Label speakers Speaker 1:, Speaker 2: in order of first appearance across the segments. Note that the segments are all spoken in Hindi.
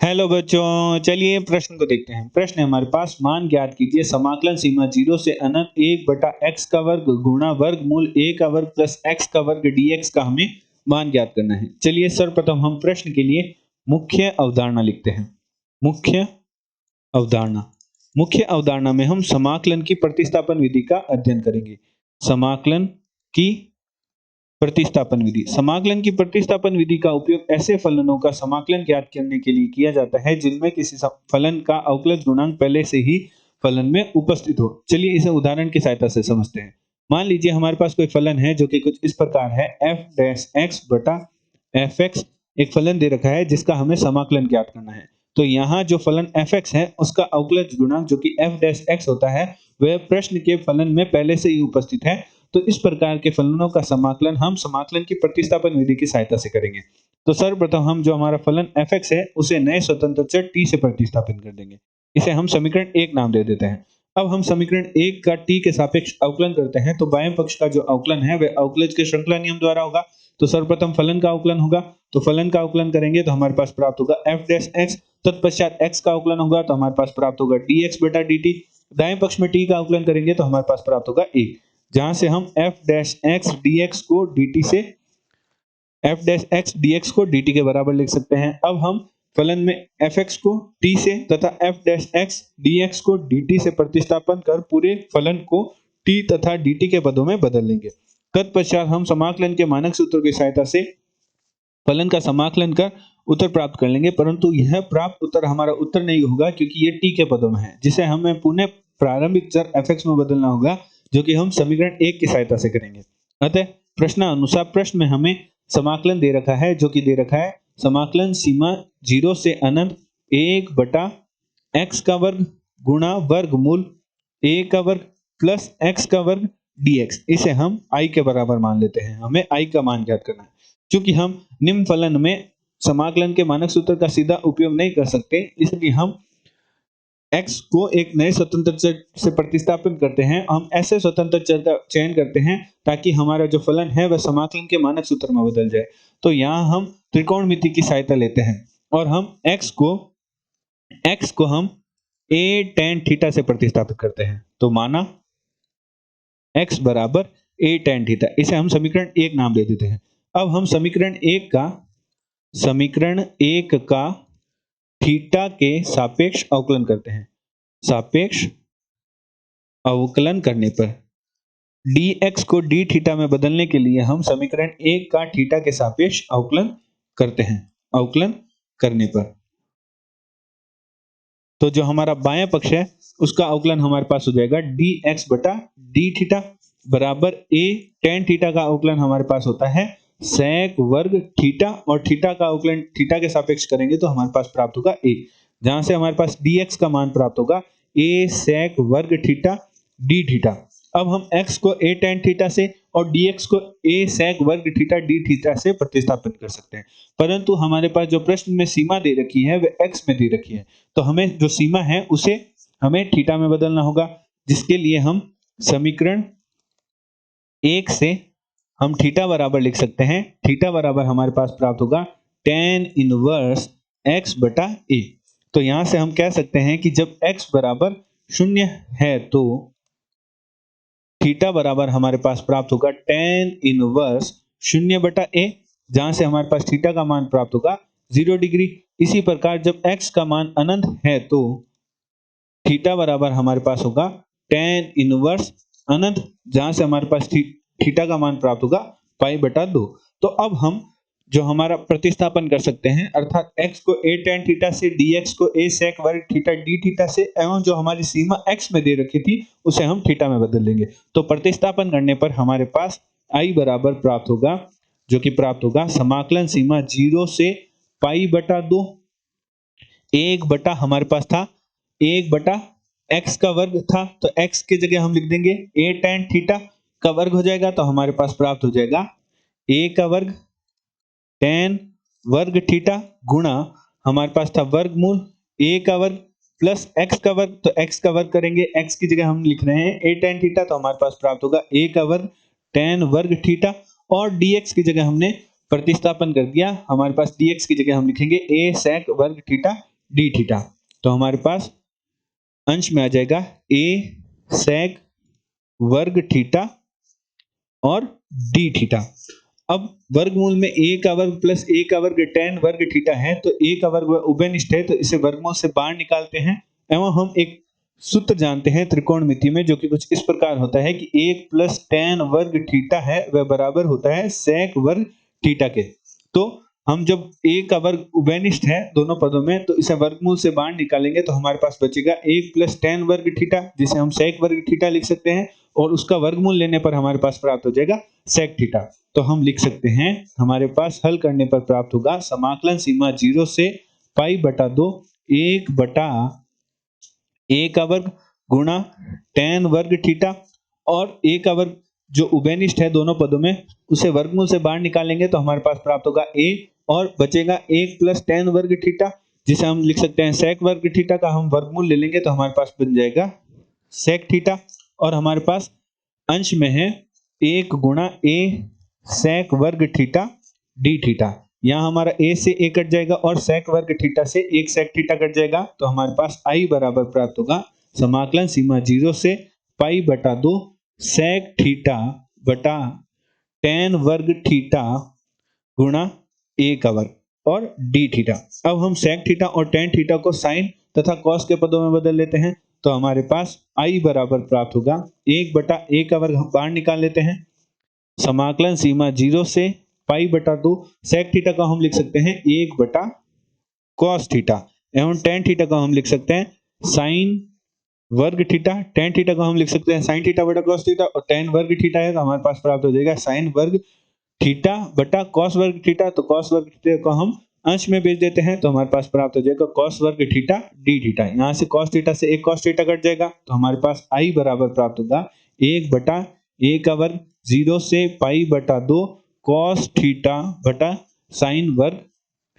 Speaker 1: हेलो बच्चों, चलिए प्रश्न को देखते हैं। प्रश्न है हमारे पास, मान ज्ञात कीजिए समाकलन सीमा 0 से अनंत 1 बटा एक्स का वर्ग गुणा वर्गमूल a का वर्ग प्लस x का वर्ग dx का हमें मान ज्ञात करना है। चलिए सर्वप्रथम हम प्रश्न के लिए मुख्य अवधारणा लिखते हैं। मुख्य अवधारणा मुख्य अवधारणा में हम समाकलन की प्रतिस्थापन विधि का अध्ययन करेंगे। समाकलन की प्रतिस्थापन विधि। समाकलन की प्रतिस्थापन विधि का उपयोग ऐसे फलनों का समाकलन ज्ञात करने के लिए किया जाता है जिनमें किसी फलन का अवकलज गुणांक पहले से ही फलन में उपस्थित हो। चलिए इसे उदाहरण की सहायता से समझते हैं। मान लीजिए हमारे पास कोई फलन है जो कि कुछ इस प्रकार है, एफ डैश एक्स बटा एफ एक्स। एक फलन दे रखा है जिसका हमें समाकलन ज्ञात करना है। तो यहाँ जो फलन एफ एक्स है उसका अवकलज गुणांक जो कि एफ डैश एक्स होता है वह प्रश्न के फलन में पहले से ही उपस्थित है। तो इस प्रकार के फलनों का समाकलन हम समाकलन की प्रतिस्थापन विधि की सहायता से करेंगे। तो सर्वप्रथम हम जो हमारा फलन f(x) है उसे नए स्वतंत्र चर t से प्रतिस्थापित कर देंगे। इसे हम समीकरण 1 नाम दे देते हैं। अब हम समीकरण 1 का t के सापेक्ष अवकलन करते हैं तो बाएं पक्ष का जो अवकलन है वह अवकलज के श्रृंखला नियम द्वारा होगा। तो सर्वप्रथम फलन का अवकलन होगा, तो फलन का अवकलन करेंगे तो हमारे पास प्राप्त होगा f(x), तत्पश्चात x का अवकलन होगा तो हमारे पास प्राप्त होगा dx बटा dt। दाएं पक्ष में t का अवकलन करेंगे तो हमारे पास प्राप्त होगा 1, जहां से हम f(x) dx को dt से f(x) dx को dt के बराबर लिख सकते हैं। अब हम फलन में fx को t से तथा f(x) dx को dt से प्रतिस्थापन कर पूरे फलन को t तथा dt के पदों में बदल लेंगे। तत्पश्चात हम समाकलन के मानक सूत्र की सहायता से फलन का समाकलन कर उत्तर प्राप्त कर लेंगे, परंतु यह प्राप्त उत्तर हमारा उत्तर नहीं होगा क्योंकि ये t के पदों में है, जिसे हमें पुनः प्रारंभिक चर fx में बदलना होगा, जो कि हम समीकरण 1 की सहायता से करेंगे। अतः प्रश्नानुसार प्रश्न में हमें समाकलन दे रखा है, जो कि दे रखा है समाकलन सीमा 0 से अनंत 1 बटा एक्स का वर्ग गुणा वर्गमूल a का वर्ग प्लस x का वर्ग dx। इसे हम i के बराबर मान लेते हैं। हमें i का मान ज्ञात करना है। चूंकि हम निम्न फलन में समाकलन के मानक सूत्र का सीधा उपयोग नहीं कर सकते, इसलिए हम x को एक नए स्वतंत्र चर से प्रतिस्थापित करते हैं। हम ऐसे स्वतंत्र चर का चयन करते हैं ताकि हमारा जो फलन है वह समाकलन के मानक सूत्र में बदल जाए। तो यहाँ हम त्रिकोणमिति की सहायता लेते हैं और हम x को हम a tan थीटा से प्रतिस्थापित करते हैं। तो माना x बराबर a tan थीटा, इसे हम समीकरण 1 नाम दे देते हैं। अब हम समीकरण 1 का थीटा के सापेक्ष अवकलन करते हैं। सापेक्ष अवकलन करने पर dx को d थीटा में बदलने के लिए हम समीकरण 1 का थीटा के सापेक्ष अवकलन करते हैं। अवकलन करने पर तो जो हमारा बायां पक्ष है उसका अवकलन हमारे पास हो जाएगा dx बटा d थीटा बराबर a tan थीटा का अवकलन हमारे पास होता है sec वर्ग थीटा, और थीटा का अवकलन थीटा के सापेक्ष करेंगे तो हमारे पास प्राप्त होगा a, जहां से हमारे पास dx का मान प्राप्त होगा a sec वर्ग थीटा d थीटा। अब हम x को a tan थीटा से और dx को a sec वर्ग थीटा d थीटा से प्रतिस्थापित कर सकते हैं, परंतु हमारे पास जो प्रश्न में सीमा दे रखी है वह x में दे रखी है, तो हमें जो सीमा है उसे हमें थीटा में बदलना होगा, जिसके लिए हम समीकरण 1 से हम थीटा बराबर लिख सकते हैं। थीटा बराबर हमारे पास प्राप्त होगा tan इनवर्स x बटा a। तो यहां से हम कह सकते हैं कि जब x बराबर 0 है तो थीटा बराबर हमारे पास प्राप्त होगा tan इनवर्स 0 बटा a, जहां से हमारे पास थीटा का मान प्राप्त होगा 0 डिग्री। इसी प्रकार जब x का मान अनंत है तो थीटा बराबर हमारे पास होगा tan इनवर्स अनंत, जहां से हमारे पास थीटा का मान प्राप्त होगा पाई बटा 2। तो अब हम जो हमारा प्रतिस्थापन कर सकते हैं, अर्थात x को a tan थीटा से dx को a sec वर्ग थीटा d थीटा से, एवं जो हमारी सीमा x में दे रखी थी उसे हम थीटा में बदल लेंगे। तो प्रतिस्थापन करने पर हमारे पास i बराबर प्राप्त होगा, जो कि प्राप्त होगा समाकलन सीमा 0 से पाई बटा 2 1 बटा हमारे पास था 1 बटा x का वर्ग था, तो x की जगह हम लिख देंगे a tan थीटा का वर्ग हो जाएगा, तो हमारे पास प्राप्त हो जाएगा a का वर्ग tan वर्ग थीटा गुणा हमारे पास था वर्गमूल a का वर्ग प्लस x का वर्ग। तो x का वर्ग करेंगे, x की जगह हम लिख रहे हैं a tan थीटा, तो हमारे पास प्राप्त होगा a का वर्ग tan वर्ग थीटा, और dx की जगह हमने प्रतिस्थापन कर दिया, हमारे पास dx की जगह हम लिखेंगे a sec वर्ग थीटा डी थीटा। तो हमारे पास अंश में आ जाएगा a sec वर्ग थीटा और डी थीटा। अब वर्गमूल में a का वर्ग प्लस a का वर्ग tan वर्ग थीटा है, तो a का वर्ग उभयनिष्ठ है, तो इसे वर्गमूल से बाहर निकालते हैं एवं हम एक सूत्र जानते हैं त्रिकोणमिति में, जो कि कुछ इस प्रकार होता है कि 1 प्लस tan वर्ग थीटा है वह बराबर होता है sec वर्ग थीटा के। तो हम जब a का वर्ग उभयनिष्ठ है दोनों पदों में, तो इसे वर्गमूल से बाहर निकालेंगे तो हमारे पास बचेगा 1 प्लस tan वर्ग थीटा, जिसे हम sec वर्ग थीटा लिख सकते हैं, और उसका वर्गमूल लेने पर हमारे पास प्राप्त हो जाएगा sec थीटा। तो हम लिख सकते हैं हमारे पास हल करने पर प्राप्त होगा समाकलन सीमा 0 से पाई बटा 2 1 बटा a का वर्ग गुणा tan वर्ग थीटा, और a का वर्ग जो उभयनिष्ठ है दोनों पदों में, उसे वर्गमूल से बाहर निकालेंगे तो हमारे पास प्राप्त होगा a, और बचेगा 1 प्लस tan वर्ग थीटा, जिसे हम लिख सकते हैं sec वर्ग थीटा का हम वर्गमूल ले लेंगे तो हमारे पास बन जाएगा sec थीटा। और हमारे पास अंश में है 1 गुणा a sec वर्ग थीटा डी थीटा। यहाँ हमारा a से a कट जाएगा और sec वर्ग थीटा से 1 sec थीटा कट जाएगा, तो हमारे पास i बराबर प्राप्त होगा समाकलन सीमा 0 से पाई बटा 2 sec थीटा बटा tan वर्ग थीटा गुणा a का वर्ग और d थीटा। अब हम sec थीटा और tan थीटा को sin तथा cos के पदों में बदल लेते हैं, तो हमारे पास i बराबर प्राप्त होगा 1 बटा a का वर्ग हम बाहर निकाल लेते हैं, समाकलन सीमा 0 से पाई बटा 2 sec थीटा का हम लिख सकते हैं 1 बटा cos थीटा, एवं tan थीटा का हम लिख सकते हैं sin वर्ग थीटा। tan थीटा का हम लिख सकते हैं sin थीटा बटा cos थीटा, और tan वर्ग थीटा है तो हमारे पास प्राप्त हो जाएगा sin वर्ग थीटा बटा cos वर्ग थीटा। तो cos वर्ग थीटा को हम अंश में भेज देते हैं तो हमारे पास प्राप्त हो जाएगा cos वर्ग थीटा डी थीटा। यहाँ से cos थीटा से एक cos थीटा कट जाएगा, तो हमारे पास i बराबर प्राप्त होगा 1 बटा a का वर्ग 0 से पाई बटा 2 cos थीटा बटा sin वर्ग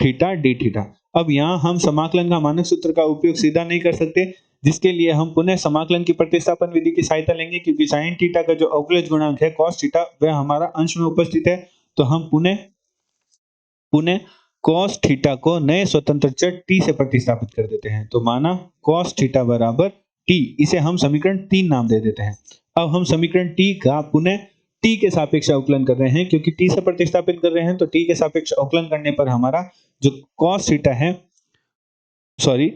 Speaker 1: थीटा डी थीटा। अब यहाँ हम समाकलन का मानक सूत्र का उपयोग सीधा नहीं कर सकते, जिसके लिए हम पुनः समाकलन की प्रतिस्थापन विधि की सहायता लेंगे, क्योंकि sin थीटा का जो अवकलज गुणांक है cos थीटा वह हमारा अंश में उपस्थित है। तो हम पुनः cos थीटा को नए स्वतंत्र चर t से प्रतिस्थापित कर देते हैं, तो माना cos थीटा बराबर t, इसे हम समीकरण 3 नाम दे देते हैं। अब हम समीकरण t का पुनः t के सापेक्ष अवकलन कर रहे हैं, क्योंकि t से प्रतिस्थापित कर रहे हैं, तो t के सापेक्ष अवकलन करने पर हमारा जो cos थीटा है,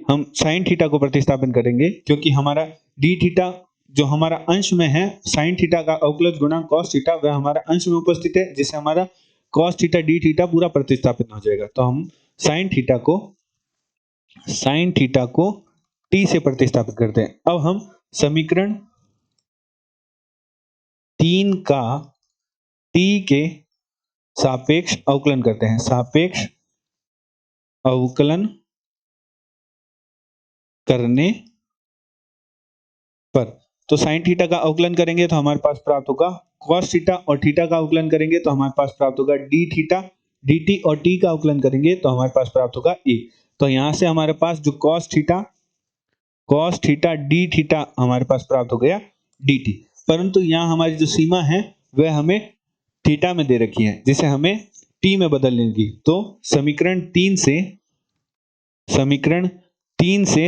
Speaker 1: हम sin थीटा को प्रतिस्थापन करेंगे, क्योंकि हमारा d थीटा जो हमारा अंश में है sin थीटा का अवकलज गुणांक cos थीटा वह हमारा अंश में उपस्थित है, जिससे हमारा cos थीटा d थीटा पूरा प्रतिस्थापित हो जाएगा। तो हम sin थीटा को t से प्रतिस्थापित करते हैं। अब हम समीकरण 3 का t के सापेक्ष अवकलन करते हैं, सापेक्ष अवकलन करने पर तो sin थीटा का अवकलन करेंगे तो हमारे पास प्राप्त होगा cos थीटा, और थीटा का अवकलन करेंगे तो हमारे पास प्राप्त होगा d थीटा dt, और t का अवकलन करेंगे तो हमारे पास प्राप्त होगा a। तो यहां से हमारे पास जो cos थीटा d थीटा हमारे पास प्राप्त हो गया dt, परंतु यहाँ हमारी जो सीमा है वह हमें थीटा में दे रखी है, जिसे हमें t में बदल लेंगी। तो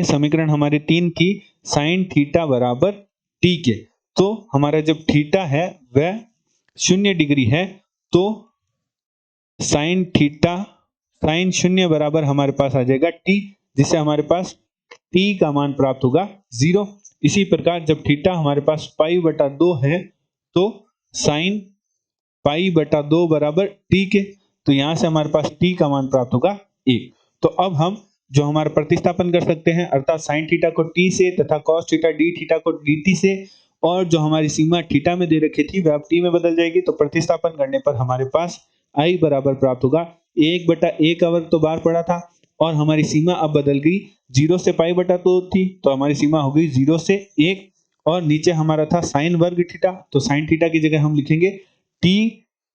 Speaker 1: समीकरण हमारे 3 की sin थीटा बराबर t के, तो हमारा जब थीटा है वह 0 डिग्री है, तो sin 0 बराबर हमारे पास आ जाएगा t, जिससे हमारे पास t का मान प्राप्त होगा 0। इसी प्रकार जब थीटा हमारे पास पाई बटा 2 है, तो sin पाई बटा 2 बराबर t के, तो यहां से हमारे पास t का मान प्राप्त होगा 1। तो अब हम जो हमारा प्रतिस्थापन कर सकते हैं, अर्थात sin थीटा को t से तथा cos थीटा d थीटा को dt से, और जो हमारी सीमा थीटा में दे रखी थी वह अब t में बदल जाएगी। तो प्रतिस्थापन करने पर हमारे पास i बराबर प्राप्त होगा 1 बटा a का वर्ग तो बाहर पड़ा था, और हमारी सीमा अब बदल गई 0 से पाई बटा 2 थी, तो हमारी सीमा हो गई 0 से 1, और नीचे हमारा था sin वर्ग थीटा, तो sin थीटा की जगह हम लिखेंगे t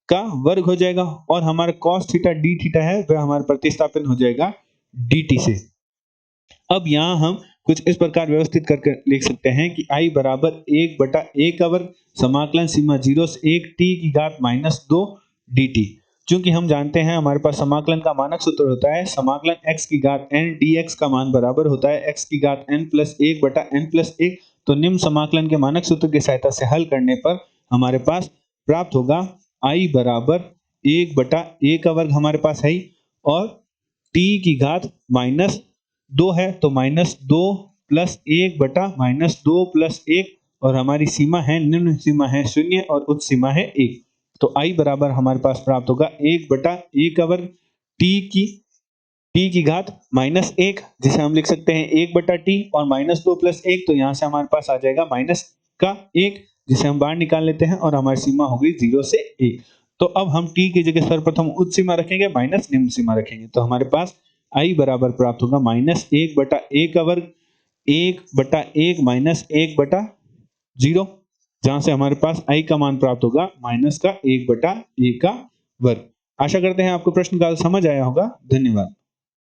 Speaker 1: का वर्ग हो जाएगा, और हमारा cos थीटा d थीटा है वह हमारा प्रतिस्थापन हो जाएगा dt से। अब यहाँ हम कुछ इस प्रकार व्यवस्थित करके लिख सकते हैं कि i बराबर 1 बटा a का वर्ग समाकलन सीमा 0 से 1 t की घात -2 dt। क्योंकि हम जानते हैं हमारे पास समाकलन का मानक सूत्र होता है समाकलन x की घात n dx का मान बराबर होता है x की घात n प्लस 1 बटा n प्लस 1। तो निम्न समाकलन के मानक सूत्र की सहायता से हल करने पर हमारे पास प्राप्त होगा I बराबर 1 बटा a का वर्ग हमारे पास है ही, और t की घात माइनस 2 है तो माइनस 2 प्लस 1 बटा माइनस 2 प्लस 1, और हमारी सीमा है निम्न सीमा है 0 और उच्च सीमा है 1। तो I बराबर हमारे पास प्राप्त होगा 1 बटा a का वर्ग t की घात माइनस 1, जिसे हम लिख सकते हैं 1 बटा t, और माइनस 2 प्लस 1, तो यहाँ से हमारे पास आ जाएगा माइनस का 1, जिसे हम बाहर निकाल लेते हैं और हमारी सीमा हो गई 0 से 1। तो अब हम t की जगह सर्वप्रथम उच्च सीमा रखेंगे माइनस निम्न सीमा रखेंगे, तो हमारे पास I बराबर प्राप्त होगा माइनस 1 बटा a का वर्ग 1 बटा 1 माइनस 1 बटा 0, जहां से हमारे पास I का मान प्राप्त होगा माइनस का 1 बटा a का वर्ग। आशा करते हैं आपको प्रश्न का समझ आया होगा। धन्यवाद।